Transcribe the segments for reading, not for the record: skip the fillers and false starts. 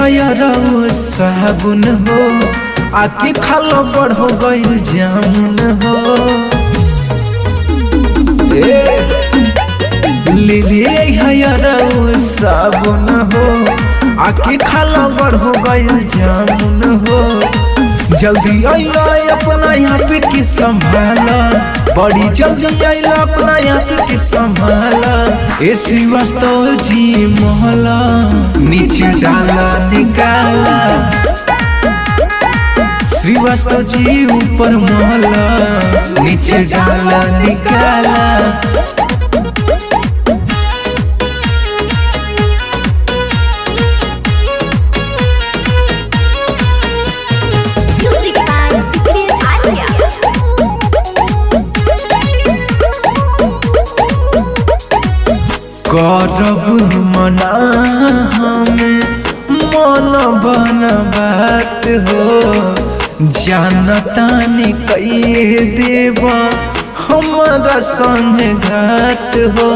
हयरऊ साबुन हो आके खालो बड़ हो गइल जामुन हो। ले हयरऊ साबुन हो आके खालो बड़ हो गइल जामुन हो। जल्दी आइला अपना यहाँ पे की संभाला, बड़ी जल्दी आइला अपना यहाँ पे की संभाला। ए श्रीवास्तव जी मोहला नीचे डाला निकाला, श्रीवास्तव जी ऊपर मोहला नीचे डाला निकाला। करब मना हमें मन बन बात हो, जानता नहीं कहिए देव हमारा संग घात हो।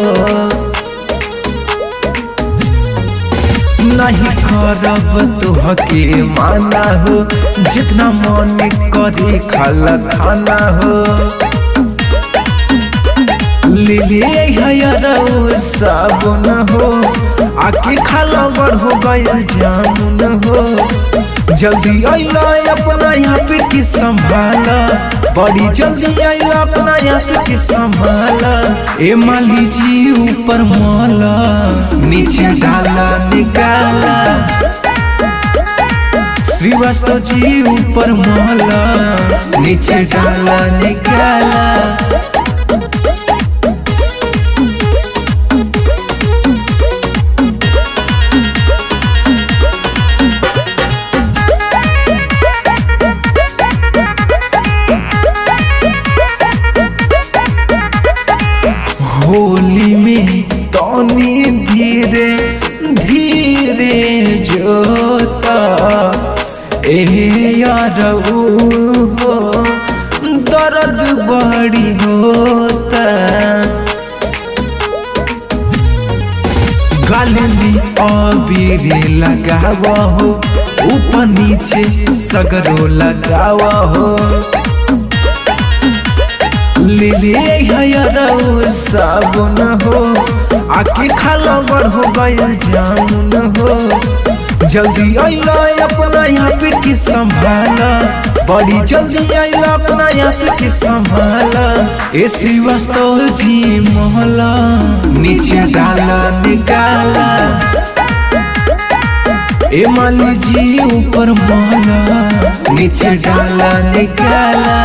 नहीं करब तुहके माना हो, जितना मन करे खाला खाना हो। ले हयरऊ साबुन हो आके खाला बड़ हो गइल जामुन हो। जल्दी आइला अपना यहाँ पे की संभाला, बड़ी जल्दी आइला अपना यहाँ पे की संभाला। ए माली जी ऊपर मोला नीचे डाला निकाला, श्रीवास्तव जी ऊपर मोला नीचे डाला निकाला। होली में तनी धीरे धीरे जोता ए यारऊ हो, दर्द बड़ी होता। गाले में अबीर लगावा हो, ऊपर नीचे सगरो लगावा हो। ले हयरऊ साबुन हो आके खाला बड़ हो गइल जामुन हो। जल्दी आइला अपना यहाँ पे की संभाला, बड़ी जल्दी आइला अपना यहाँ पे की संभाला। ए श्रीवास्तव जी मोहला नीचे डाला निकाला, ए माली जी ऊपर मोहला नीचे डाला निकाला।